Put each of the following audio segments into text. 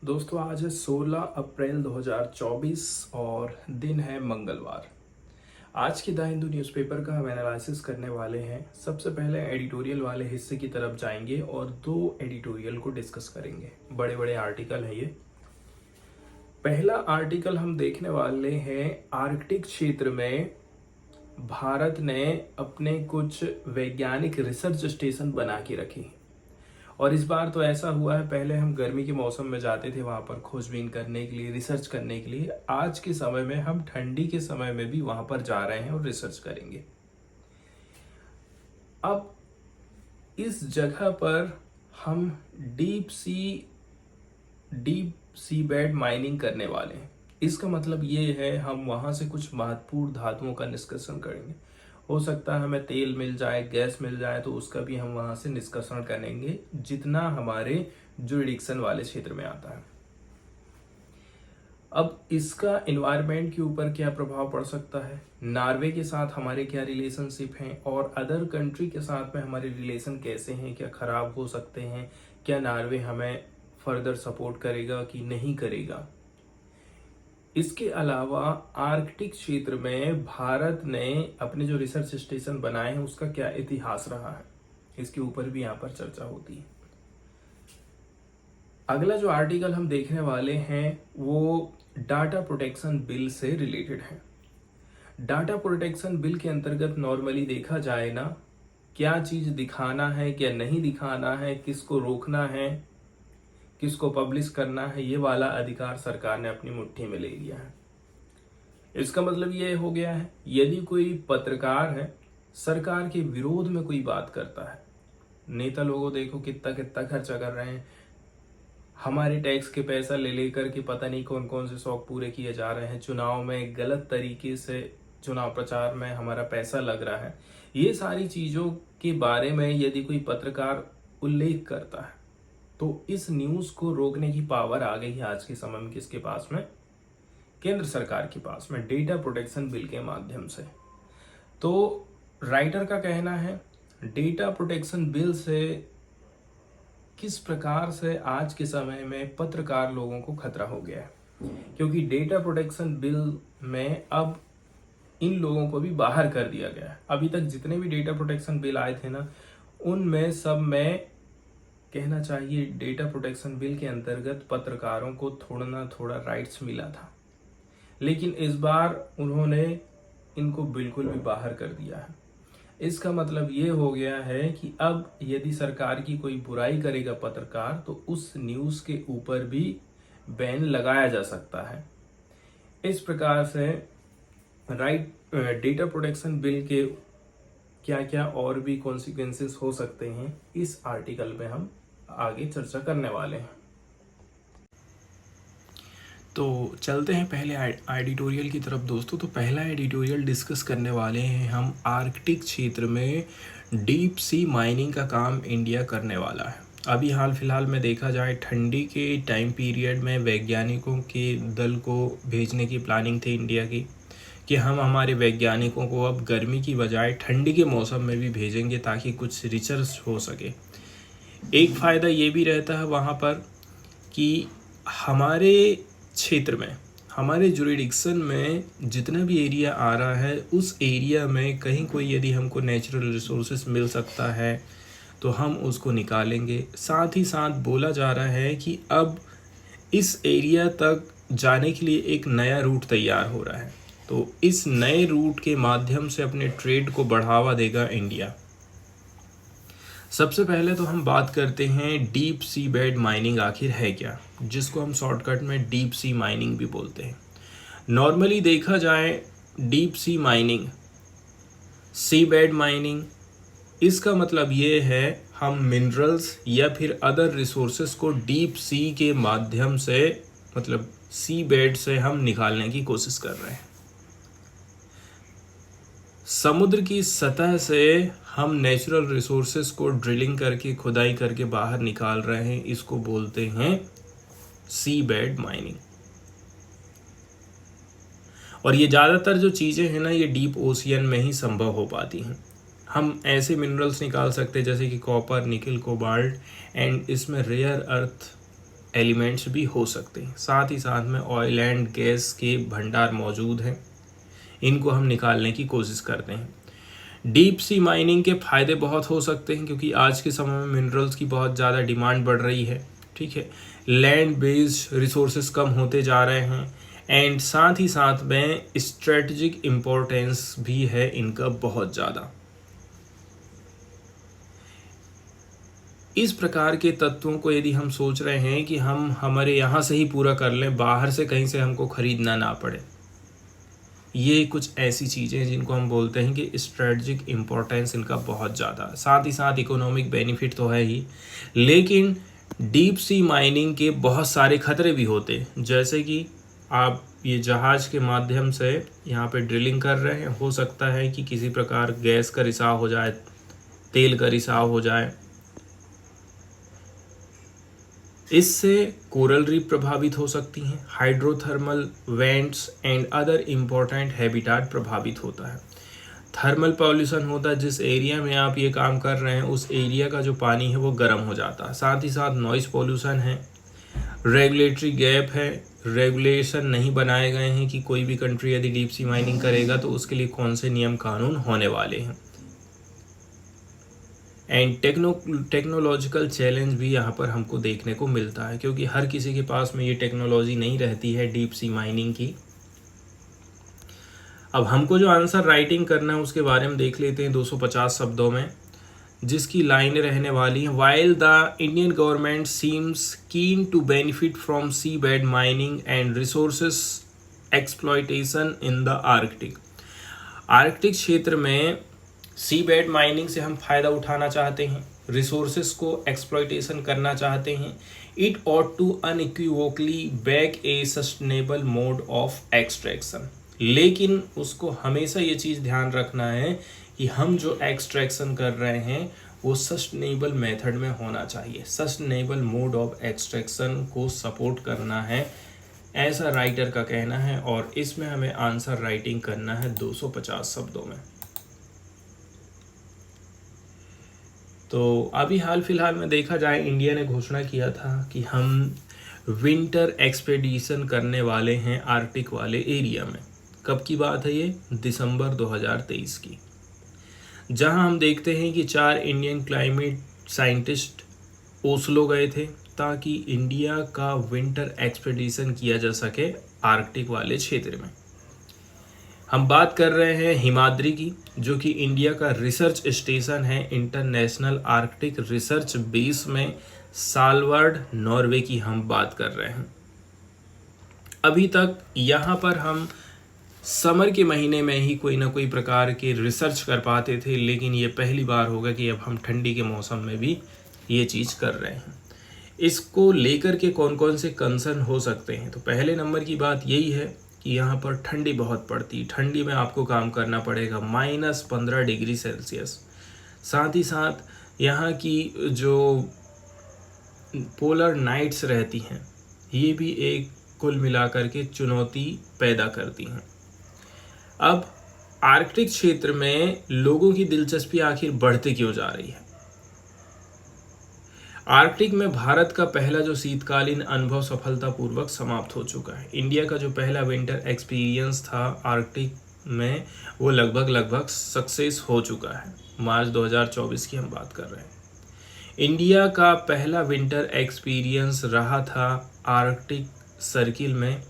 दोस्तों आज है 16 अप्रैल 2024 और दिन है मंगलवार। आज की द हिंदू न्यूज़पेपर का हम एनालिसिस करने वाले हैं। सबसे पहले एडिटोरियल वाले हिस्से की तरफ जाएंगे और दो एडिटोरियल को डिस्कस करेंगे। बड़े बड़े आर्टिकल है ये। पहला आर्टिकल हम देखने वाले हैं, आर्कटिक क्षेत्र में भारत ने अपने कुछ वैज्ञानिक रिसर्च स्टेशन बना के रखे। और इस बार तो ऐसा हुआ है, पहले हम गर्मी के मौसम में जाते थे वहां पर खोजबीन करने के लिए, रिसर्च करने के लिए। आज के समय में हम ठंडी के समय में भी वहां पर जा रहे हैं और रिसर्च करेंगे। अब इस जगह पर हम डीप सी बेड माइनिंग करने वाले हैं। इसका मतलब ये है हम वहां से कुछ महत्वपूर्ण धातुओं का निष्कर्षण करेंगे। हो सकता है हमें तेल मिल जाए, गैस मिल जाए, तो उसका भी हम वहां से निष्कर्षण करेंगे जितना हमारे जुरिडिक्शन वाले क्षेत्र में आता है। अब इसका एनवायरनमेंट के ऊपर क्या प्रभाव पड़ सकता है, नॉर्वे के साथ हमारे क्या रिलेशनशिप हैं और अदर कंट्री के साथ में हमारे रिलेशन कैसे हैं, क्या खराब हो सकते हैं, क्या नॉर्वे हमें फर्दर सपोर्ट करेगा कि नहीं करेगा। इसके अलावा आर्कटिक क्षेत्र में भारत ने अपने जो रिसर्च स्टेशन बनाए हैं उसका क्या इतिहास रहा है, इसके ऊपर भी यहाँ पर चर्चा होती है। अगला जो आर्टिकल हम देखने वाले हैं वो डाटा प्रोटेक्शन बिल से रिलेटेड है। डाटा प्रोटेक्शन बिल के अंतर्गत नॉर्मली देखा जाए ना, क्या चीज दिखाना है, क्या नहीं दिखाना है, किसको रोकना है, किसको पब्लिश करना है, ये वाला अधिकार सरकार ने अपनी मुट्ठी में ले लिया है। इसका मतलब ये हो गया है, यदि कोई पत्रकार है, सरकार के विरोध में कोई बात करता है, नेता लोगों देखो कितना कितना खर्चा कर रहे हैं, हमारे टैक्स के पैसा ले लेकर के पता नहीं कौन कौन से शौक पूरे किए जा रहे हैं, चुनाव में गलत तरीके से चुनाव प्रचार में हमारा पैसा लग रहा है। ये सारी चीजों के बारे में यदि कोई पत्रकार उल्लेख करता है तो इस न्यूज को रोकने की पावर आ गई है आज के समय में किसके पास में, केंद्र सरकार के पास में, डेटा प्रोटेक्शन बिल के माध्यम से। तो राइटर का कहना है डेटा प्रोटेक्शन बिल से किस प्रकार से आज के समय में पत्रकार लोगों को खतरा हो गया है, क्योंकि डेटा प्रोटेक्शन बिल में अब इन लोगों को भी बाहर कर दिया गया है। अभी तक जितने भी डेटा प्रोटेक्शन बिल आए थे ना, उनमें सब में कहना चाहिए डेटा प्रोटेक्शन बिल के अंतर्गत पत्रकारों को थोड़ा ना थोड़ा राइट्स मिला था, लेकिन इस बार उन्होंने इनको बिल्कुल भी बाहर कर दिया है। इसका मतलब ये हो गया है कि अब यदि सरकार की कोई बुराई करेगा पत्रकार तो उस न्यूज के ऊपर भी बैन लगाया जा सकता है। इस प्रकार से डेटा प्रोटेक्शन बिल के क्या क्या और भी कॉन्सिक्वेंसेस हो सकते हैं, इस आर्टिकल में हम आगे चर्चा करने वाले हैं। तो चलते हैं पहले एडिटोरियल की तरफ दोस्तों। तो पहला एडिटोरियल डिस्कस करने वाले हैं हम, आर्कटिक क्षेत्र में डीप सी माइनिंग का काम इंडिया करने वाला है। अभी हाल फिलहाल में देखा जाए, ठंडी के टाइम पीरियड में वैज्ञानिकों के दल को भेजने की प्लानिंग थी इंडिया की, कि हम हमारे वैज्ञानिकों को अब गर्मी की बजाय ठंडी के मौसम में भी भेजेंगे ताकि कुछ रिसर्च हो सके। एक फ़ायदा ये भी रहता है वहाँ पर कि हमारे क्षेत्र में, हमारे जुरिडिक्शन में जितना भी एरिया आ रहा है, उस एरिया में कहीं कोई यदि हमको नेचुरल रिसोर्सेस मिल सकता है तो हम उसको निकालेंगे। साथ ही साथ बोला जा रहा है कि अब इस एरिया तक जाने के लिए एक नया रूट तैयार हो रहा है, तो इस नए रूट के माध्यम से अपने ट्रेड को बढ़ावा देगा इंडिया। सबसे पहले तो हम बात करते हैं डीप सी बेड माइनिंग आखिर है क्या, जिसको हम शॉर्टकट में डीप सी माइनिंग भी बोलते हैं। नॉर्मली देखा जाए डीप सी माइनिंग, सी बेड माइनिंग, इसका मतलब ये है हम मिनरल्स या फिर अदर रिसोर्सेस को डीप सी के माध्यम से, मतलब सी बेड से हम निकालने की कोशिश कर रहे हैं। समुद्र की सतह से हम नेचुरल रिसोर्सेस को ड्रिलिंग करके, खुदाई करके बाहर निकाल रहे हैं, इसको बोलते हैं सी बेड माइनिंग। और ये ज़्यादातर जो चीज़ें हैं ना, ये डीप ओशियन में ही संभव हो पाती हैं। हम ऐसे मिनरल्स निकाल सकते हैं जैसे कि कॉपर, निकल, कोबाल्ट, एंड इसमें रेयर अर्थ एलिमेंट्स भी हो सकते हैं। साथ ही साथ में ऑयल एंड गैस के भंडार मौजूद हैं, इनको हम निकालने की कोशिश करते हैं। डीप सी माइनिंग के फ़ायदे बहुत हो सकते हैं क्योंकि आज के समय में मिनरल्स की बहुत ज़्यादा डिमांड बढ़ रही है, ठीक है। लैंड बेस्ड रिसोर्सेज कम होते जा रहे हैं एंड साथ ही साथ में स्ट्रेटजिक इम्पोर्टेंस भी है इनका बहुत ज़्यादा। इस प्रकार के तत्वों को यदि हम सोच रहे हैं कि हम हमारे यहाँ से ही पूरा कर लें, बाहर से कहीं से हमको खरीदना ना पड़े, ये कुछ ऐसी चीज़ें हैं जिनको हम बोलते हैं कि स्ट्रेटजिक इम्पोर्टेंस इनका बहुत ज़्यादा। साथ ही साथ इकोनॉमिक बेनिफिट तो है ही, लेकिन डीप सी माइनिंग के बहुत सारे खतरे भी होते हैं। जैसे कि आप ये जहाज़ के माध्यम से यहाँ पे ड्रिलिंग कर रहे हैं, हो सकता है कि किसी प्रकार गैस का रिसाव हो जाए, तेल का रिसाव हो जाए, इससे कोरल रीफ प्रभावित हो सकती हैं, hydrothermal vents and other important habitat प्रभावित होता है। थर्मल पॉल्यूशन होता है, जिस एरिया में आप ये काम कर रहे हैं उस एरिया का जो पानी है वो गर्म हो जाता है। साथ ही साथ नॉइस पॉल्यूशन है, रेगुलेटरी गैप है, रेगुलेशन नहीं बनाए गए हैं कि कोई भी कंट्री यदि डीप सी माइनिंग करेगा तो उसके लिए कौन से नियम कानून होने वाले हैं। एंड टेक्नोलॉजिकल चैलेंज भी यहाँ पर हमको देखने को मिलता है क्योंकि हर किसी के पास में ये टेक्नोलॉजी नहीं रहती है डीप सी माइनिंग की। अब हमको जो आंसर राइटिंग करना है उसके बारे में देख लेते हैं 250 शब्दों में, जिसकी लाइनें रहने वाली हैं। While the Indian government seems keen to benefit from sea bed mining and resources exploitation in the Arctic. Arctic क्षेत्र में सी बेड माइनिंग से हम फ़ायदा उठाना चाहते हैं, रिसोर्सेस को एक्सप्लॉयटेशन करना चाहते हैं। It ought to unequivocally back a sustainable mode of extraction, लेकिन उसको हमेशा ये चीज़ ध्यान रखना है कि हम जो एक्सट्रैक्शन कर रहे हैं वो सस्टेनेबल मेथड में होना चाहिए, सस्टेनेबल मोड ऑफ एक्सट्रैक्शन को सपोर्ट करना है, ऐसा राइटर का कहना है। और इसमें हमें आंसर राइटिंग करना है 250 शब्दों में। तो अभी हाल फिलहाल में देखा जाए, इंडिया ने घोषणा किया था कि हम विंटर एक्सपेडिशन करने वाले हैं आर्कटिक वाले एरिया में। कब की बात है ये? दिसंबर 2023 की, जहां हम देखते हैं कि 4 इंडियन क्लाइमेट साइंटिस्ट ओस्लो गए थे ताकि इंडिया का विंटर एक्सपेडिशन किया जा सके आर्कटिक वाले क्षेत्र में। हम बात कर रहे हैं हिमाद्री की, जो कि इंडिया का रिसर्च स्टेशन है इंटरनेशनल आर्कटिक रिसर्च बेस में सालवर्ड, नॉर्वे की हम बात कर रहे हैं। अभी तक यहाँ पर हम समर के महीने में ही कोई ना कोई प्रकार के रिसर्च कर पाते थे, लेकिन ये पहली बार होगा कि अब हम ठंडी के मौसम में भी ये चीज़ कर रहे हैं। इसको लेकर के कौन कौन से कंसर्न हो सकते हैं? तो पहले नंबर की बात यही है कि यहाँ पर ठंडी बहुत पड़ती, ठंडी में आपको काम करना पड़ेगा -15 डिग्री सेल्सियस। साथ ही साथ यहाँ की जो पोलर नाइट्स रहती हैं ये भी एक कुल मिलाकर के चुनौती पैदा करती हैं। अब आर्कटिक क्षेत्र में लोगों की दिलचस्पी आखिर बढ़ती क्यों जा रही है? आर्कटिक में भारत का पहला जो शीतकालीन अनुभव सफलतापूर्वक समाप्त हो चुका है। इंडिया का जो पहला विंटर एक्सपीरियंस था आर्कटिक में वो लगभग सक्सेस हो चुका है। मार्च 2024 की हम बात कर रहे हैं। इंडिया का पहला विंटर एक्सपीरियंस रहा था आर्कटिक सर्किल में,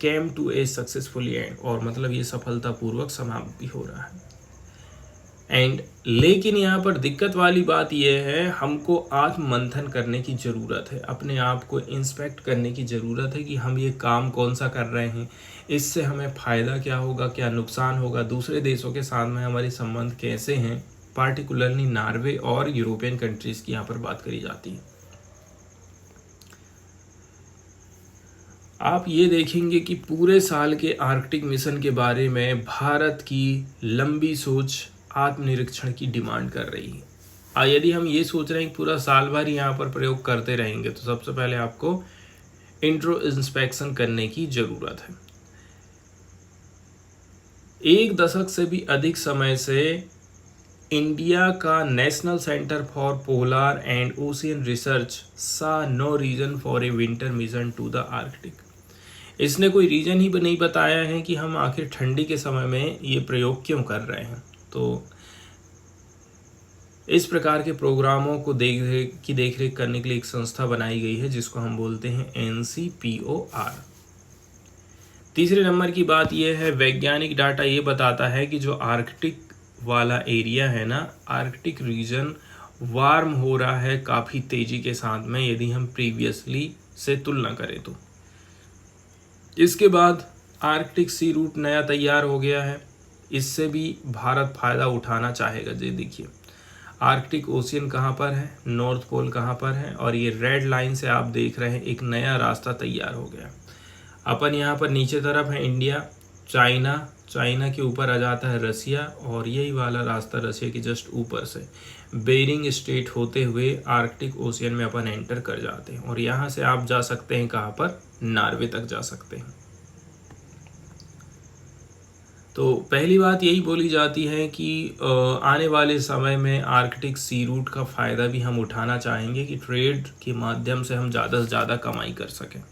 came to a successfully end, और मतलब ये सफलतापूर्वक समाप्त भी हो रहा है। एंड लेकिन यहाँ पर दिक्कत वाली बात यह है, हमको आत्म मंथन करने की ज़रूरत है, अपने आप को इंस्पेक्ट करने की ज़रूरत है कि हम ये काम कौन सा कर रहे हैं, इससे हमें फ़ायदा क्या होगा, क्या नुकसान होगा, दूसरे देशों के साथ में हमारे संबंध कैसे हैं, पार्टिकुलरली नॉर्वे और यूरोपियन कंट्रीज़ की यहाँ पर बात करी जाती है। आप ये देखेंगे कि पूरे साल के आर्कटिक मिशन के बारे में भारत की लंबी सोच आत्मनिरीक्षण की डिमांड कर रही है। यदि हम ये सोच रहे हैं कि पूरा साल भर यहाँ पर प्रयोग करते रहेंगे तो सबसे पहले आपको इंट्रो इंस्पेक्शन करने की ज़रूरत है। 1 दशक से भी अधिक समय से इंडिया का national centre for polar and ocean research saw no reason for a winter mission to the Arctic. इसने कोई रीजन ही नहीं बताया है कि हम आखिर ठंडी के समय में ये प्रयोग क्यों कर रहे हैं। तो इस प्रकार के प्रोग्रामों को देख रेख करने के लिए एक संस्था बनाई गई है जिसको हम बोलते हैं NCPOR। तीसरे नंबर की बात यह है, वैज्ञानिक डाटा ये बताता है कि जो आर्कटिक वाला एरिया है ना, आर्कटिक रीजन वार्म हो रहा है काफ़ी तेज़ी के साथ में, यदि हम प्रीवियसली से तुलना करें तो। इसके बाद आर्कटिक सी रूट नया तैयार हो गया है, इससे भी भारत फ़ायदा उठाना चाहेगा। जी देखिए, आर्कटिक ओशियन कहाँ पर है, नॉर्थ पोल कहाँ पर है, और ये रेड लाइन से आप देख रहे हैं एक नया रास्ता तैयार हो गया। अपन यहाँ पर नीचे तरफ है इंडिया, चाइना के ऊपर आ जाता है रसिया, और यही वाला रास्ता रसिया के जस्ट ऊपर से बेरिंग स्ट्रेट होते हुए आर्कटिक ओशियन में अपन एंटर कर जाते हैं, और यहाँ से आप जा सकते हैं कहाँ पर, नॉर्वे तक जा सकते हैं। तो पहली बात यही बोली जाती है कि आने वाले समय में आर्कटिक सी रूट का फ़ायदा भी हम उठाना चाहेंगे कि ट्रेड के माध्यम से हम ज़्यादा से ज़्यादा कमाई कर सकें।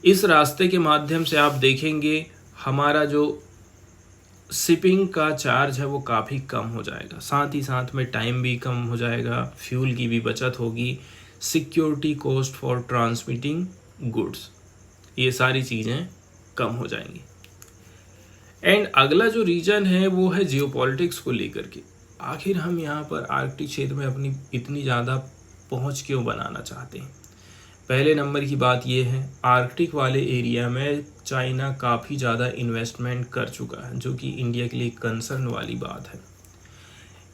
इस रास्ते के माध्यम से आप देखेंगे हमारा जो शिपिंग का चार्ज है वो काफ़ी कम हो जाएगा, साथ ही साथ में टाइम भी कम हो जाएगा, फ्यूल की भी बचत होगी, security cost for transmitting goods, ये सारी चीज़ें कम हो जाएंगी। एंड अगला जो रीजन है वो है जियोपॉलिटिक्स को लेकर के। आखिर हम यहाँ पर आर्कटिक क्षेत्र में अपनी इतनी ज़्यादा पहुँच क्यों बनाना चाहते हैं। पहले नंबर की बात ये है, आर्कटिक वाले एरिया में चाइना काफ़ी ज़्यादा इन्वेस्टमेंट कर चुका है, जो कि इंडिया के लिए कंसर्न वाली बात है।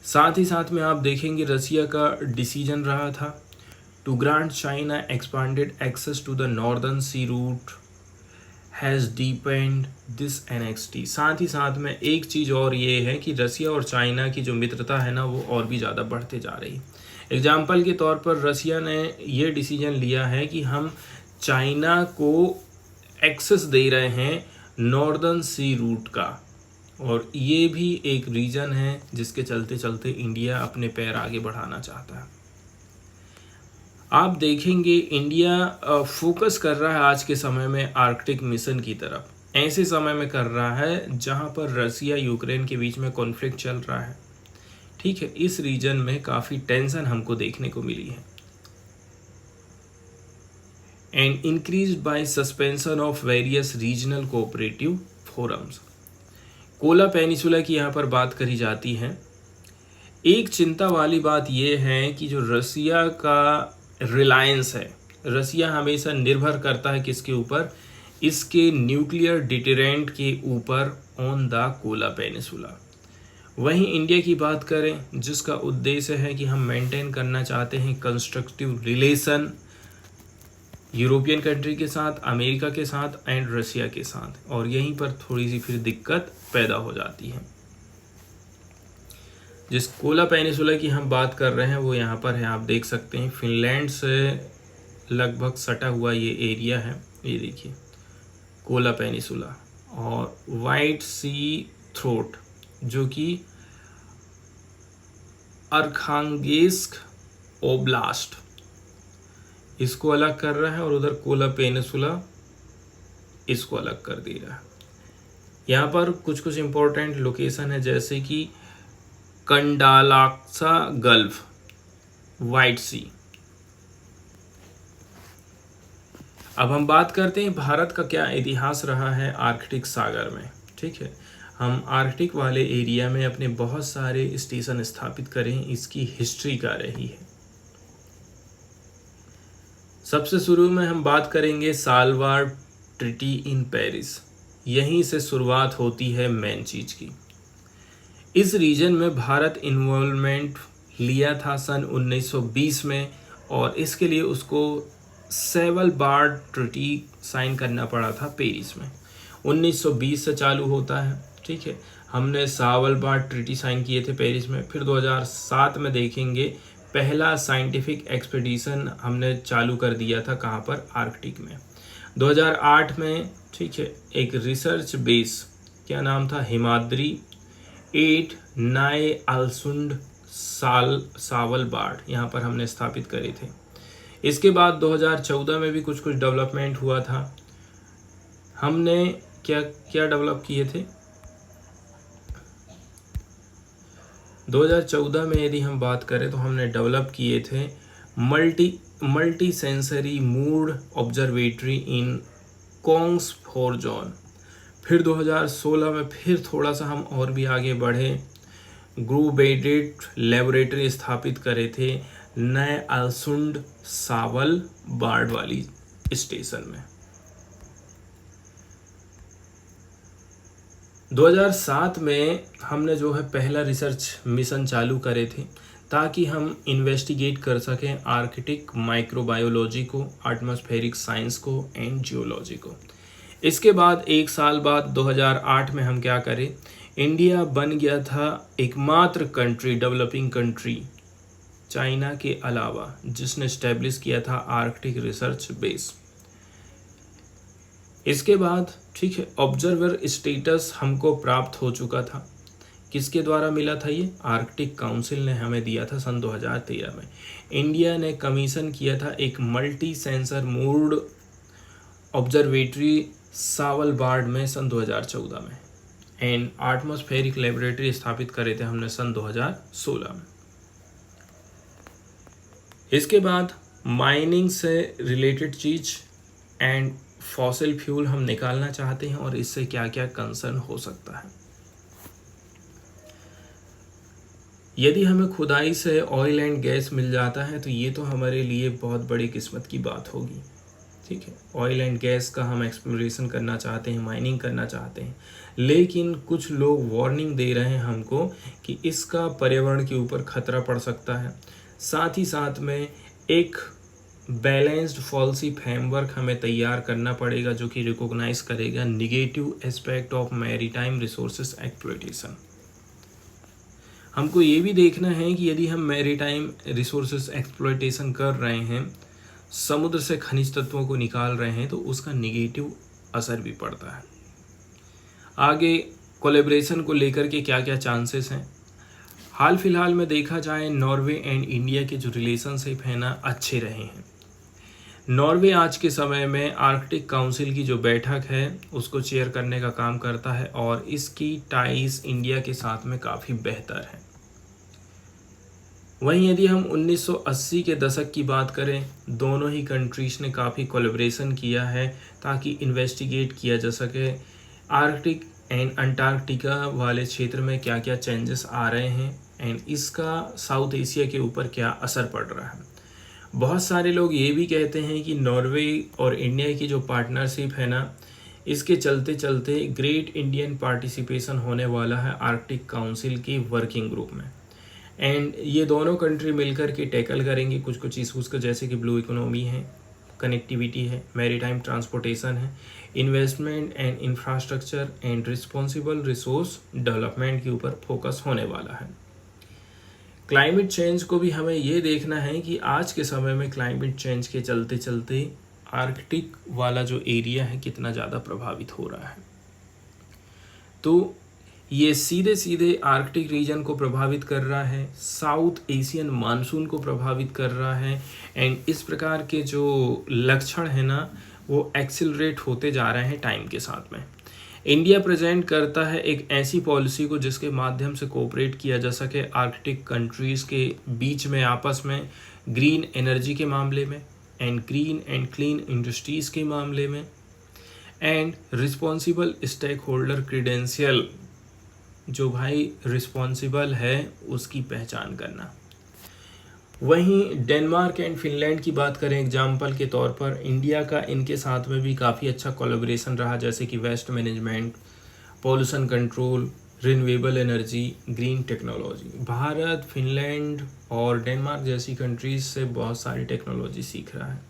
साथ ही साथ में आप देखेंगे रसिया का डिसीजन रहा था to grant China expanded access to the northern sea route has depend this NXT। साथ ही साथ में एक चीज़ और ये है कि रसिया और चाइना की जो मित्रता है ना वो और भी ज़्यादा बढ़ते जा रही है। एग्जाम्पल के तौर पर रसिया ने ये डिसीजन लिया है कि हम चाइना को एक्सेस दे रहे हैं नॉर्दर्न सी रूट का, और ये भी एक रीजन है जिसके चलते चलते इंडिया अपने पैर आगे बढ़ाना चाहता है। आप देखेंगे इंडिया फोकस कर रहा है आज के समय में आर्कटिक मिशन की तरफ, ऐसे समय में कर रहा है जहां पर रसिया यूक्रेन के बीच में कॉन्फ्लिक्ट चल रहा है। ठीक है, इस रीजन में काफ़ी टेंशन हमको देखने को मिली है। And increased by suspension of various regional cooperative forums. Cola peninsula की यहाँ पर बात करी जाती है। एक चिंता वाली बात यह है कि जो रसिया का रिलायंस है, रसिया हमेशा निर्भर करता है किसके ऊपर, इसके न्यूक्लियर डिटरेंट के ऊपर ऑन द कोला पेनिसुला। वहीं इंडिया की बात करें जिसका उद्देश्य है कि हम मेंटेन करना चाहते हैं कंस्ट्रक्टिव रिलेशन यूरोपियन कंट्री के साथ, अमेरिका के साथ एंड रसिया के साथ, और यहीं पर थोड़ी सी फिर दिक्कत पैदा हो जाती है। जिस कोला पेनिसुला की हम बात कर रहे हैं वो यहाँ पर है, आप देख सकते हैं फिनलैंड से लगभग सटा हुआ ये एरिया है। ये देखिए कोला पेनिसुला और वाइट सी थ्रोट जो कि अर्खांगेस्क ओब्लास्ट इसको अलग कर रहा है, और उधर कोला पेनिसुला इसको अलग कर दे रहा है। यहाँ पर कुछ कुछ इंपॉर्टेंट लोकेशन है जैसे कि कंडालाक्सा गल्फ, वाइट सी। अब हम बात करते हैं भारत का क्या इतिहास रहा है आर्कटिक सागर में। ठीक है, हम आर्कटिक वाले एरिया में अपने बहुत सारे स्टेशन स्थापित करें, इसकी हिस्ट्री क्या रही है। सबसे शुरू में हम बात करेंगे सालवार ट्रीटी इन पेरिस, यहीं से शुरुआत होती है मेन चीज की। इस रीजन में भारत इन्वॉल्वमेंट लिया था सन 1920 में, और इसके लिए उसको सेवलबार्ड ट्रीटी साइन करना पड़ा था पेरिस में। 1920 से चालू होता है। ठीक है, हमने सावलबार्ड ट्रीटी साइन किए थे पेरिस में। फिर 2007 में देखेंगे पहला साइंटिफिक एक्सपीडिशन हमने चालू कर दिया था, कहाँ पर, आर्कटिक में। 2008 में ठीक है एक रिसर्च बेस, क्या नाम था, हिमाद्री 8 नए अलसुंड सावलबार्ड यहाँ पर हमने स्थापित करे थे। इसके बाद 2014 में भी कुछ कुछ डेवलपमेंट हुआ था। हमने क्या क्या डेवलप किए थे 2014 में? यदि हम बात करें तो हमने डेवलप किए थे multi sensory mood observatory in Kongsfjorden. फिर 2016 में फिर थोड़ा सा हम और भी आगे बढ़े, ग्रुबेडेड लेबोरेटरी स्थापित करे थे नए अलसुंड सावल बार्ड वाली स्टेशन में। 2007 में हमने जो है पहला रिसर्च मिशन चालू करे थे ताकि हम इन्वेस्टिगेट कर सकें आर्कटिक माइक्रोबायोलॉजी को, एटमॉस्फेरिक साइंस को एंड जियोलॉजी को। इसके बाद एक साल बाद 2008 में हम क्या करें, इंडिया बन गया था एकमात्र कंट्री, डेवलपिंग कंट्री चाइना के अलावा, जिसने स्टैब्लिश किया था आर्कटिक रिसर्च बेस। इसके बाद ठीक है, ऑब्जर्वर स्टेटस हमको प्राप्त हो चुका था। किसके द्वारा मिला था ये? आर्कटिक काउंसिल ने हमें दिया था सन 2013 में। इंडिया ने कमीशन किया था एक मल्टी सेंसर मूड ऑब्जर्वेटरी सावलबार्ड में सन 2014 में, एंड एटमॉस्फेरिक लेबोरेटरी स्थापित करे थे हमने सन 2016 में। इसके बाद माइनिंग से रिलेटेड चीज एंड फॉसिल फ्यूल हम निकालना चाहते हैं और इससे क्या क्या कंसर्न हो सकता है। यदि हमें खुदाई से ऑयल एंड गैस मिल जाता है तो ये तो हमारे लिए बहुत बड़ी किस्मत की बात होगी। ठीक है, ऑयल एंड गैस का हम एक्सप्लोरेशन करना चाहते हैं, माइनिंग करना चाहते हैं, लेकिन कुछ लोग वार्निंग दे रहे हैं हमको कि इसका पर्यावरण के ऊपर खतरा पड़ सकता है। साथ ही साथ में एक बैलेंस्ड पॉलिसी फ्रेमवर्क हमें तैयार करना पड़ेगा जो कि रिकॉग्नाइज करेगा negative aspect of maritime resources exploitation. हमको ये भी देखना है कि यदि हम मैरीटाइम रिसोर्सेज एक्सप्लॉयटेशन कर रहे हैं, समुद्र से खनिज तत्वों को निकाल रहे हैं, तो उसका निगेटिव असर भी पड़ता है। आगे कोलैबोरेशन को लेकर के क्या क्या चांसेस हैं? हाल फिलहाल में देखा जाए नॉर्वे एंड इंडिया के जो रिलेशनशिप है ना, अच्छे रहे हैं। नॉर्वे आज के समय में आर्कटिक काउंसिल की जो बैठक है उसको चेयर करने का काम करता है और इसकी टाइज इंडिया के साथ में काफ़ी बेहतर है। वहीं यदि हम 1980 के दशक की बात करें, दोनों ही कंट्रीज ने काफ़ी कोलैबोरेशन किया है ताकि इन्वेस्टिगेट किया जा सके आर्कटिक एंड अंटार्कटिका वाले क्षेत्र में क्या क्या चेंजेस आ रहे हैं एंड इसका साउथ एशिया के ऊपर क्या असर पड़ रहा है। बहुत सारे लोग ये भी कहते हैं कि नॉर्वे और इंडिया की जो पार्टनरशिप है ना, इसके चलते चलते ग्रेट इंडियन पार्टिसिपेशन होने वाला है आर्कटिक काउंसिल की वर्किंग ग्रुप में, एंड ये दोनों कंट्री मिलकर के टैकल करेंगे कुछ कुछ इशूज़ को, जैसे कि ब्लू इकोनॉमी है, कनेक्टिविटी है, मैरीटाइम ट्रांसपोर्टेशन है, investment and infrastructure and responsible resource development के ऊपर फोकस होने वाला है। क्लाइमेट चेंज को भी हमें ये देखना है कि आज के समय में क्लाइमेट चेंज के चलते चलते आर्कटिक वाला जो एरिया है कितना ज़्यादा प्रभावित हो रहा है। तो ये सीधे सीधे आर्कटिक रीजन को प्रभावित कर रहा है, साउथ एशियन मानसून को प्रभावित कर रहा है, एंड इस प्रकार के जो लक्षण है ना वो एक्सिलरेट होते जा रहे हैं टाइम के साथ में। इंडिया प्रेजेंट करता है एक ऐसी पॉलिसी को जिसके माध्यम से कोऑपरेट किया जा सके आर्कटिक कंट्रीज़ के बीच में आपस में ग्रीन एनर्जी के मामले में and green and clean industries के मामले में and responsible stakeholder credential, जो भाई रिस्पॉन्सिबल है उसकी पहचान करना। वहीं डेनमार्क एंड फिनलैंड की बात करें एग्जाम्पल के तौर पर, इंडिया का इनके साथ में भी काफ़ी अच्छा कोलैबोरेशन रहा, जैसे कि waste management, pollution control, renewable energy, green technology. Bharat Finland और डेनमार्क जैसी कंट्रीज से बहुत सारी टेक्नोलॉजी सीख रहा है।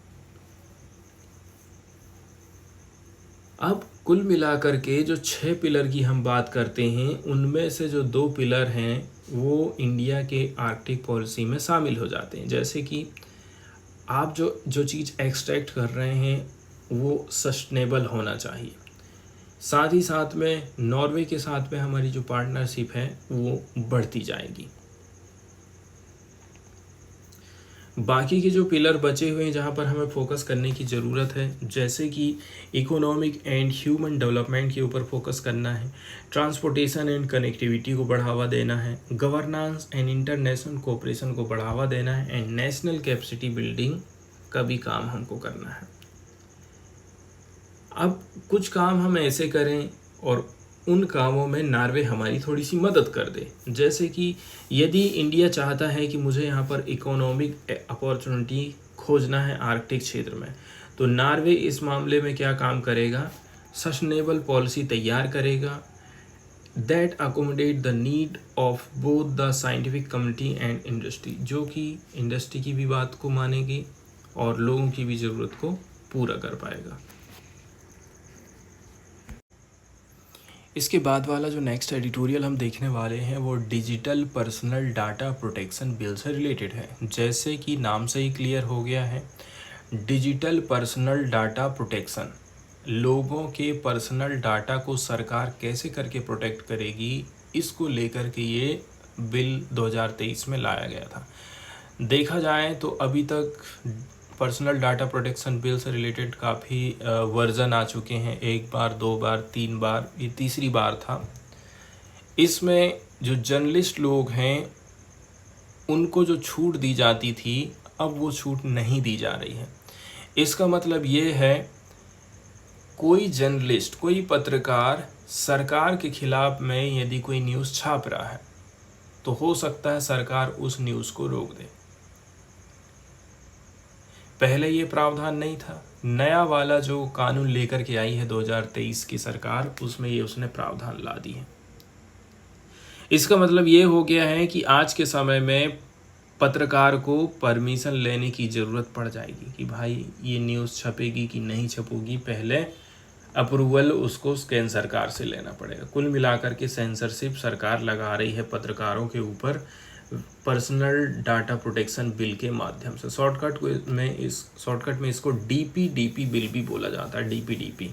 अब कुल मिलाकर के जो 6 पिलर की हम बात करते हैं, उनमें से जो 2 पिलर हैं वो इंडिया के आर्कटिक पॉलिसी में शामिल हो जाते हैं। जैसे कि आप जो चीज़ एक्सट्रैक्ट कर रहे हैं वो सस्टेनेबल होना चाहिए। साथ ही साथ में नॉर्वे के साथ में हमारी जो पार्टनरशिप है वो बढ़ती जाएगी। बाकी के जो पिलर बचे हुए हैं जहाँ पर हमें फोकस करने की ज़रूरत है, जैसे कि इकोनॉमिक एंड ह्यूमन डेवलपमेंट के ऊपर फोकस करना है, ट्रांसपोर्टेशन एंड कनेक्टिविटी को बढ़ावा देना है, गवर्नेंस एंड इंटरनेशनल कोऑपरेशन को बढ़ावा देना है, एंड नेशनल कैपेसिटी बिल्डिंग का भी काम हमको करना है। अब कुछ काम हम ऐसे करें और उन कामों में नॉर्वे हमारी थोड़ी सी मदद कर दे। जैसे कि यदि इंडिया चाहता है कि मुझे यहाँ पर इकोनॉमिक अपॉर्चुनिटी खोजना है आर्कटिक क्षेत्र में, तो नॉर्वे इस मामले में क्या काम करेगा, सस्टेनेबल पॉलिसी तैयार करेगा that accommodate the need of both the scientific community and industry, जो कि इंडस्ट्री की भी बात को मानेगी और लोगों की भी ज़रूरत को पूरा कर पाएगा। इसके बाद वाला जो नेक्स्ट एडिटोरियल हम देखने वाले हैं वो digital personal data protection bill से रिलेटेड है। जैसे कि नाम से ही क्लियर हो गया है, डिजिटल पर्सनल डाटा प्रोटेक्शन, लोगों के पर्सनल डाटा को सरकार कैसे करके प्रोटेक्ट करेगी, इसको लेकर के ये बिल 2023 में लाया गया था। देखा जाए तो अभी तक पर्सनल डाटा प्रोटेक्शन बिल से रिलेटेड काफ़ी वर्जन आ चुके हैं, 1 बार 2 बार 3 बार, ये तीसरी बार था। इसमें जो जर्नलिस्ट लोग हैं उनको जो छूट दी जाती थी अब वो छूट नहीं दी जा रही है। इसका मतलब ये है कोई जर्नलिस्ट, कोई पत्रकार सरकार के खिलाफ में यदि कोई न्यूज़ छाप रहा है तो हो सकता है सरकार उस न्यूज़ को रोक दे। पहले ये प्रावधान नहीं था, नया वाला जो कानून लेकर के आई है 2023 की सरकार, उसमें ये उसने प्रावधान ला दी है। इसका मतलब ये हो गया है कि आज के समय में पत्रकार को परमिशन लेने की ज़रूरत पड़ जाएगी कि भाई ये न्यूज़ छपेगी कि नहीं छपेगी, पहले अप्रूवल उसको स्कैन सरकार से लेना पड़ेगा। कुल मिलाकर के सेंसरशिप सरकार लगा रही है पत्रकारों के ऊपर पर्सनल डाटा प्रोटेक्शन बिल के माध्यम से। शॉर्टकट में इसको डीपीडीपी बिल भी बोला जाता है, डीपीडीपी।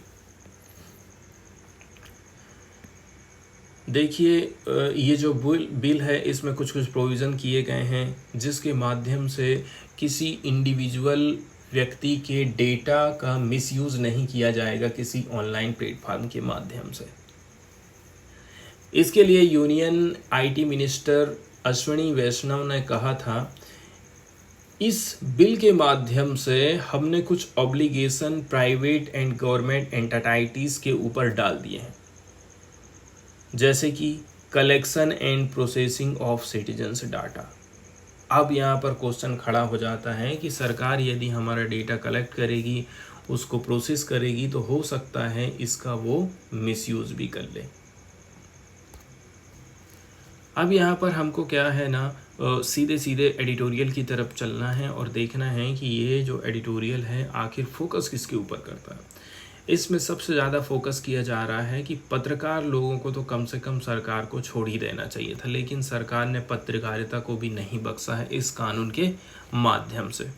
देखिए ये जो बिल है इसमें कुछ प्रोविज़न किए गए हैं जिसके माध्यम से किसी इंडिविजुअल व्यक्ति के डेटा का मिसयूज़ नहीं किया जाएगा किसी ऑनलाइन प्लेटफॉर्म के माध्यम से। इसके लिए यूनियन आईटी मिनिस्टर अश्विनी वैष्णव ने कहा था, इस बिल के माध्यम से हमने कुछ obligation private and government entities के ऊपर डाल दिए हैं, जैसे कि collection and processing of citizens data. अब यहाँ पर क्वेश्चन खड़ा हो जाता है कि सरकार यदि हमारा डेटा कलेक्ट करेगी, उसको प्रोसेस करेगी, तो हो सकता है इसका वो मिसयूज़ भी कर ले। अब यहाँ पर हमको क्या है ना, सीधे सीधे एडिटोरियल की तरफ चलना है और देखना है कि ये जो एडिटोरियल है आखिर फोकस किसके ऊपर करता है। इसमें सबसे ज़्यादा फोकस किया जा रहा है कि पत्रकार लोगों को तो कम से कम सरकार को छोड़ ही देना चाहिए था, लेकिन सरकार ने पत्रकारिता को भी नहीं बख्शा है इस कानून के माध्यम से।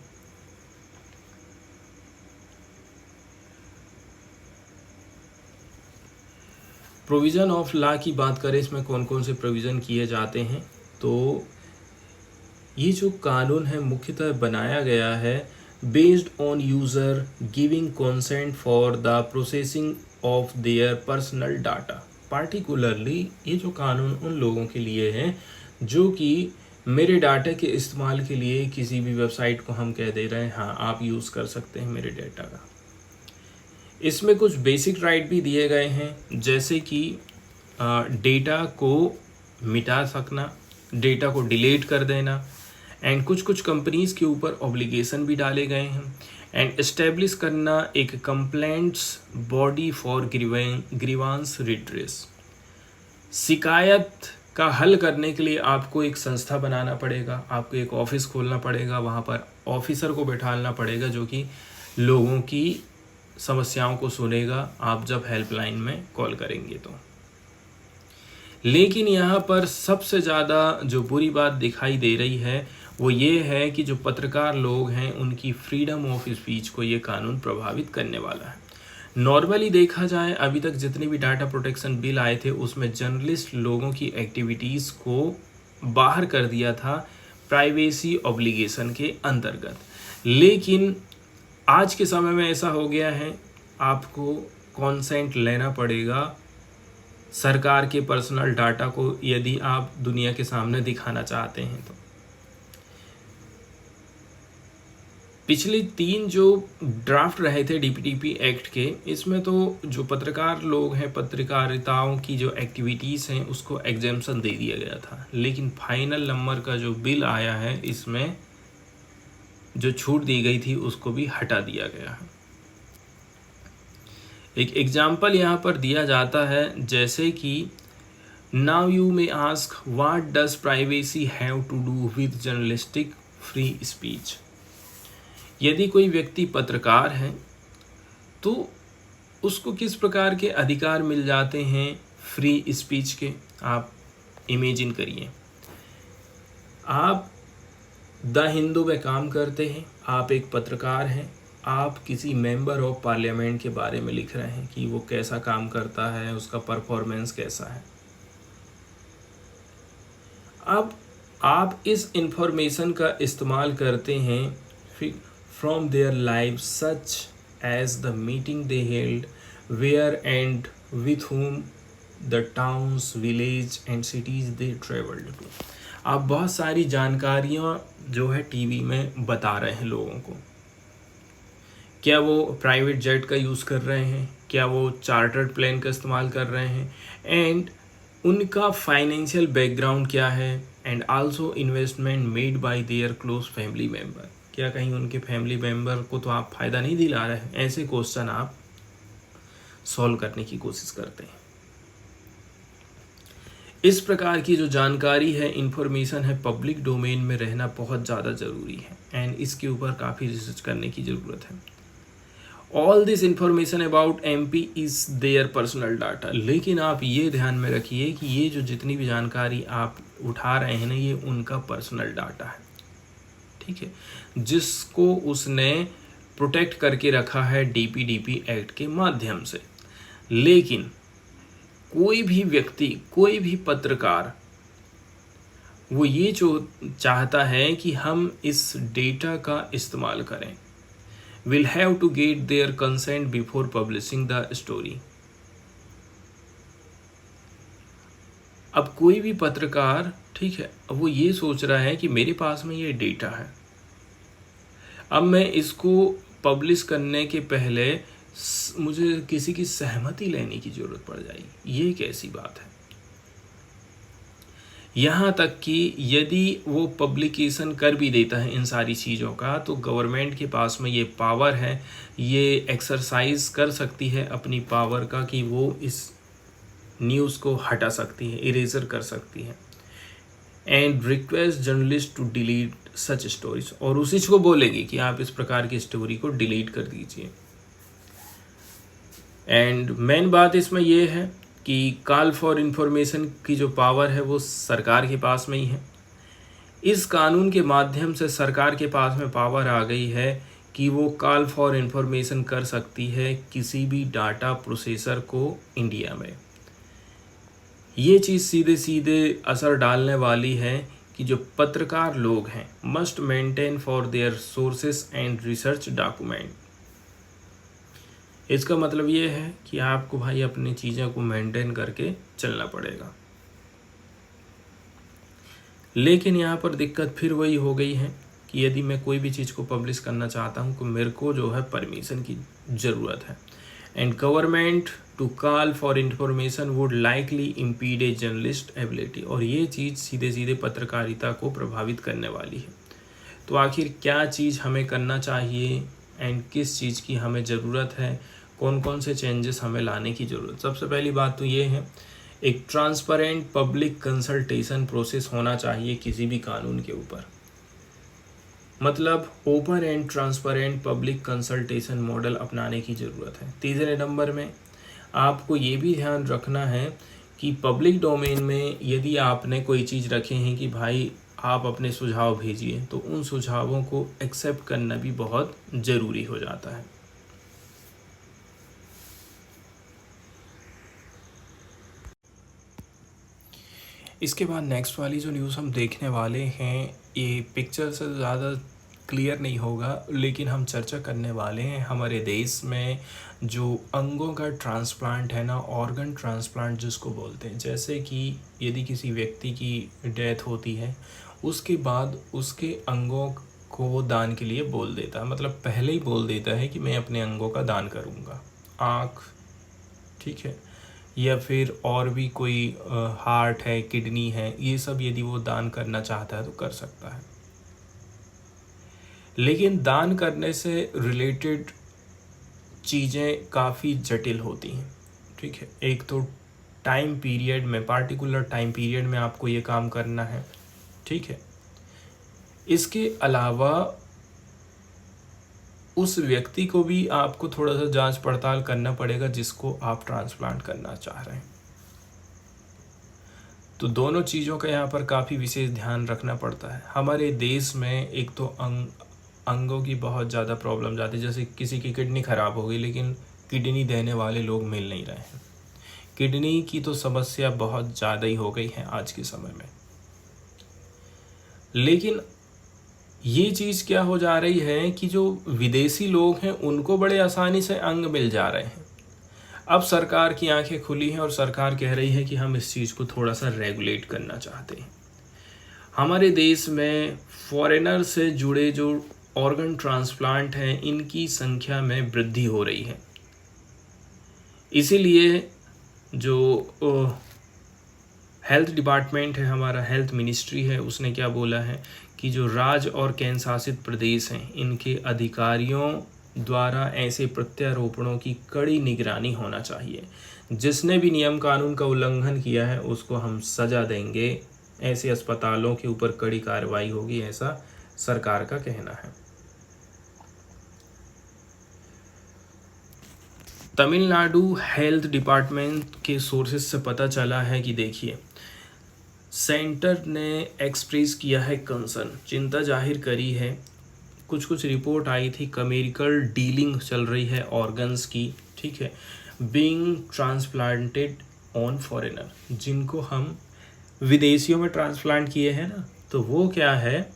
प्रोविज़न ऑफ लॉ की बात करें, इसमें कौन कौन से प्रोविज़न किए जाते हैं, तो ये जो कानून है मुख्यतः बनाया गया है based on user giving consent for the processing of their personal data. Particularly ये जो कानून उन लोगों के लिए है जो कि मेरे डाटा के इस्तेमाल के लिए किसी भी वेबसाइट को हम कह दे रहे हैं हाँ आप यूज़ कर सकते हैं मेरे डाटा का। इसमें कुछ बेसिक राइट भी दिए गए हैं, जैसे कि डेटा को मिटा सकना, डेटा को डिलीट कर देना, एंड कुछ कंपनीज़ के ऊपर ऑब्लिगेशन भी डाले गए हैं, एंड एस्टेब्लिश करना एक complaints body for grievance redress. शिकायत का हल करने के लिए आपको एक संस्था बनाना पड़ेगा, आपको एक ऑफिस खोलना पड़ेगा, वहाँ पर ऑफिसर को बैठाना पड़ेगा जो कि लोगों की समस्याओं को सुनेगा आप जब हेल्पलाइन में कॉल करेंगे तो। लेकिन यहाँ पर सबसे ज़्यादा जो बुरी बात दिखाई दे रही है वो ये है कि जो पत्रकार लोग हैं उनकी फ्रीडम ऑफ स्पीच को ये कानून प्रभावित करने वाला है। नॉर्मली देखा जाए अभी तक जितने भी डाटा प्रोटेक्शन बिल आए थे उसमें जर्नलिस्ट लोगों की एक्टिविटीज़ को बाहर कर दिया था प्राइवेसी ऑब्लिगेशन के अंतर्गत। लेकिन आज के समय में ऐसा हो गया है, आपको कॉन्सेंट लेना पड़ेगा सरकार के पर्सनल डाटा को यदि आप दुनिया के सामने दिखाना चाहते हैं तो। पिछले 3 जो ड्राफ्ट रहे थे डीपीडीपी एक्ट के, इसमें तो जो पत्रकार लोग हैं, पत्रकारिताओं की जो एक्टिविटीज़ हैं उसको एग्जेम्पशन दे दिया गया था। लेकिन फाइनल नंबर का जो बिल आया है इसमें जो छूट दी गई थी उसको भी हटा दिया गया है। एक एग्जाम्पल यहाँ पर दिया जाता है, जैसे कि now you may ask what does privacy have to do with journalistic free speech. यदि कोई व्यक्ति पत्रकार है तो उसको किस प्रकार के अधिकार मिल जाते हैं फ्री स्पीच के। आप इमेजिन करिए, आप द हिंदू में काम करते हैं, आप एक पत्रकार हैं, आप किसी मेंबर ऑफ पार्लियामेंट के बारे में लिख रहे हैं कि वो कैसा काम करता है, उसका परफॉर्मेंस कैसा है। अब आप इस इंफॉर्मेशन का इस्तेमाल करते हैं from their life such as the meeting they held, where and with whom the towns, village and cities they travelled to. आप बहुत सारी जानकारियाँ जो है टीवी में बता रहे हैं लोगों को। क्या वो प्राइवेट जेट का यूज़ कर रहे हैं, क्या वो चार्टर्ड प्लेन का इस्तेमाल कर रहे हैं, एंड उनका फाइनेंशियल बैकग्राउंड क्या है, and also investment made by there close family member. क्या कहीं उनके फैमिली मेम्बर को तो आप फ़ायदा नहीं दिला रहे हैं। ऐसे क्वेश्चन आप सॉल्व करने की कोशिश करते हैं। इस प्रकार की जो जानकारी है, इंफॉर्मेशन है, पब्लिक डोमेन में रहना बहुत ज़्यादा ज़रूरी है एंड इसके ऊपर काफ़ी रिसर्च करने की ज़रूरत है। All this information about MP is their personal data. लेकिन आप ये ध्यान में रखिए कि ये जो जितनी भी जानकारी आप उठा रहे हैं ना, ये उनका पर्सनल डाटा है, ठीक है, जिसको उसने प्रोटेक्ट करके रखा है DPDP एक्ट के माध्यम से। लेकिन कोई भी व्यक्ति, कोई भी पत्रकार, वो ये जो चाहता है कि हम इस डेटा का इस्तेमाल करें, will have to get their consent before publishing the story। अब कोई भी पत्रकार, ठीक है, अब वो ये सोच रहा है कि मेरे पास में ये डेटा है, अब मैं इसको पब्लिश करने के पहले मुझे किसी की सहमति लेने की ज़रूरत पड़ जाएगी। ये कैसी बात है। यहाँ तक कि यदि वो पब्लिकेशन कर भी देता है इन सारी चीज़ों का, तो गवर्नमेंट के पास में ये पावर है, ये एक्सरसाइज कर सकती है अपनी पावर का कि वो इस न्यूज़ को हटा सकती है, इरेजर कर सकती है, and request journalist to delete such stories, और उसी को बोलेगी कि आप इस प्रकार की स्टोरी को डिलीट कर दीजिए। एंड मेन बात इसमें ये है कि कॉल फॉर इंफॉर्मेशन की जो पावर है वो सरकार के पास में ही है। इस कानून के माध्यम से सरकार के पास में पावर आ गई है कि वो कॉल फॉर इंफॉर्मेशन कर सकती है किसी भी डाटा प्रोसेसर को इंडिया में। ये चीज़ सीधे सीधे असर डालने वाली है कि जो पत्रकार लोग हैं must maintain for their sources and research document. इसका मतलब ये है कि आपको भाई अपनी चीज़ों को मेंटेन करके चलना पड़ेगा। लेकिन यहाँ पर दिक्कत फिर वही हो गई है कि यदि मैं कोई भी चीज़ को पब्लिश करना चाहता हूँ तो मेरे को जो है परमिशन की ज़रूरत है, and government to call for information would likely impede a journalist ability. और ये चीज़ सीधे सीधे पत्रकारिता को प्रभावित करने वाली है। तो आखिर क्या चीज़ हमें करना चाहिए एंड किस चीज़ की हमें ज़रूरत है, कौन कौन से चेंजेस हमें लाने की ज़रूरत। सबसे पहली बात तो ये है, एक ट्रांसपेरेंट पब्लिक कंसल्टेशन प्रोसेस होना चाहिए किसी भी कानून के ऊपर। मतलब open and transparent public consultation model अपनाने की ज़रूरत है। तीसरे नंबर में आपको ये भी ध्यान रखना है कि पब्लिक डोमेन में यदि आपने कोई चीज़ रखे हैं कि भाई आप अपने सुझाव भेजिए, तो उन सुझावों को एक्सेप्ट करना भी बहुत ज़रूरी हो जाता है। इसके बाद नेक्स्ट वाली जो न्यूज़ हम देखने वाले हैं, ये पिक्चर से ज़्यादा क्लियर नहीं होगा, लेकिन हम चर्चा करने वाले हैं हमारे देश में जो अंगों का ट्रांसप्लांट है ना, ऑर्गन ट्रांसप्लांट जिसको बोलते हैं। जैसे कि यदि किसी व्यक्ति की डेथ होती है, उसके बाद उसके अंगों को वो दान के लिए बोल देता है, मतलब पहले ही बोल देता है कि मैं अपने अंगों का दान करूँगा। आँख, ठीक है, या फिर और भी कोई हार्ट है, किडनी है, ये सब यदि वो दान करना चाहता है तो कर सकता है। लेकिन दान करने से रिलेटेड चीज़ें काफ़ी जटिल होती हैं, ठीक है। एक तो टाइम पीरियड में, पार्टिकुलर टाइम पीरियड में आपको ये काम करना है, ठीक है। इसके अलावा उस व्यक्ति को भी आपको थोड़ा सा जांच पड़ताल करना पड़ेगा जिसको आप ट्रांसप्लांट करना चाह रहे हैं। तो दोनों चीज़ों का यहाँ पर काफ़ी विशेष ध्यान रखना पड़ता है। हमारे देश में एक तो अंगों की बहुत ज़्यादा प्रॉब्लम जाती है, जैसे किसी की किडनी ख़राब हो गई लेकिन किडनी देने वाले लोग मिल नहीं रहे हैं। किडनी की तो समस्या बहुत ज़्यादा ही हो गई है आज के समय में। लेकिन ये चीज़ क्या हो जा रही है कि जो विदेशी लोग हैं उनको बड़े आसानी से अंग मिल जा रहे हैं। अब सरकार की आंखें खुली हैं और सरकार कह रही है कि हम इस चीज़ को थोड़ा सा रेगुलेट करना चाहते हैं। हमारे देश में फॉरेनर से जुड़े जो ऑर्गन ट्रांसप्लांट हैं, इनकी संख्या में वृद्धि हो रही है। इसीलिए जो हेल्थ डिपार्टमेंट है हमारा, हेल्थ मिनिस्ट्री है, उसने क्या बोला है कि जो राज्य और केंद्र शासित प्रदेश हैं, इनके अधिकारियों द्वारा ऐसे प्रत्यारोपणों की कड़ी निगरानी होना चाहिए। जिसने भी नियम कानून का उल्लंघन किया है उसको हम सजा देंगे, ऐसे अस्पतालों के ऊपर कड़ी कार्रवाई होगी, ऐसा सरकार का कहना है। तमिलनाडु हेल्थ डिपार्टमेंट के सोर्सेज से पता चला है कि देखिए, सेंटर ने एक्सप्रेस किया है कंसर्न, चिंता जाहिर करी है। कुछ रिपोर्ट आई थी, कमेरिकल डीलिंग चल रही है ऑर्गन्स की, ठीक है, बीइंग ट्रांसप्लांटेड ऑन फॉरेनर, जिनको हम विदेशियों में ट्रांसप्लांट किए हैं ना, तो वो क्या है,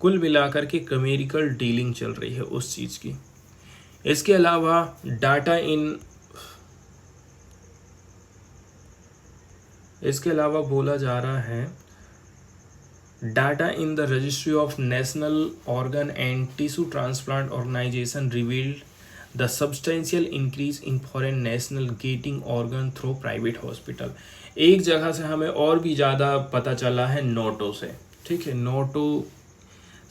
कुल मिलाकर के कमेरिकल डीलिंग चल रही है उस चीज़ की। इसके अलावा बोला जा रहा है, data in the registry of national organ and tissue transplant organisation revealed the substantial increase in foreign national getting organ through private hospital. एक जगह से हमें और भी ज़्यादा पता चला है, नोटो से, ठीक है, नोटो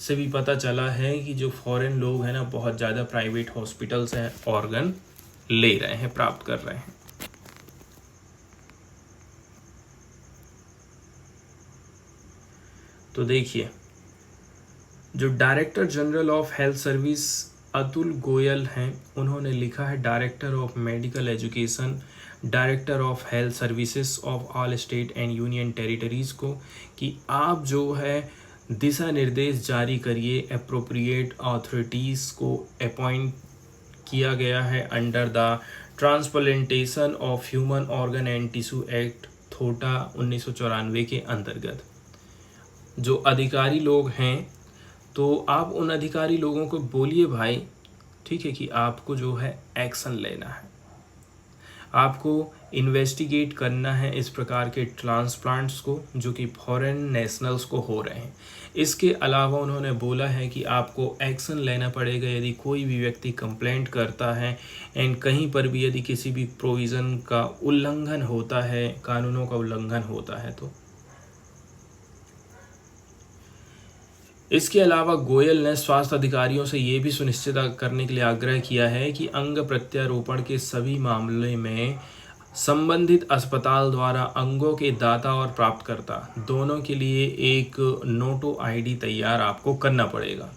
से भी पता चला है कि जो फॉरेन लोग हैं ना, बहुत ज़्यादा प्राइवेट हॉस्पिटल से ऑर्गन ले रहे हैं, प्राप्त कर रहे हैं। तो देखिए, जो director general of health service Atul Goyal हैं, उन्होंने लिखा है director of medical education, director of health services of all state and union territories को कि आप जो है दिशा निर्देश जारी करिए, एप्रोप्रिएट अथॉरिटीज़ को अपॉइंट किया गया है under the transplantation of human organ and tissue act थोटा 1994 के अंतर्गत। जो अधिकारी लोग हैं, तो आप उन अधिकारी लोगों को बोलिए भाई, ठीक है, कि आपको जो है एक्शन लेना है, आपको इन्वेस्टिगेट करना है इस प्रकार के ट्रांसप्लांट्स को जो कि फॉरेन नेशनल्स को हो रहे हैं। इसके अलावा उन्होंने बोला है कि आपको एक्शन लेना पड़ेगा यदि कोई भी व्यक्ति कंप्लेंट करता है एंड कहीं पर भी यदि किसी भी प्रोविज़न का उल्लंघन होता है, कानूनों का उल्लंघन होता है तो। इसके अलावा गोयल ने स्वास्थ्य अधिकारियों से ये भी सुनिश्चित करने के लिए आग्रह किया है कि अंग प्रत्यारोपण के सभी मामले में संबंधित अस्पताल द्वारा अंगों के दाता और प्राप्तकर्ता दोनों के लिए एक नोटो आईडी तैयार आपको करना पड़ेगा।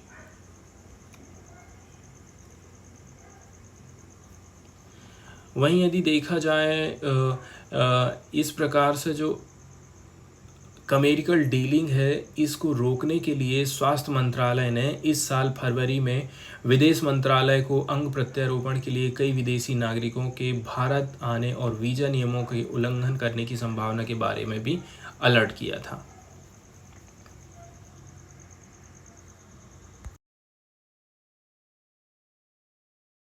वहीं यदि देखा जाए इस प्रकार से जो कमेरिकल डीलिंग है, इसको रोकने के लिए स्वास्थ्य मंत्रालय ने इस साल फरवरी में विदेश मंत्रालय को अंग प्रत्यारोपण के लिए कई विदेशी नागरिकों के भारत आने और वीज़ा नियमों के उल्लंघन करने की संभावना के बारे में भी अलर्ट किया था।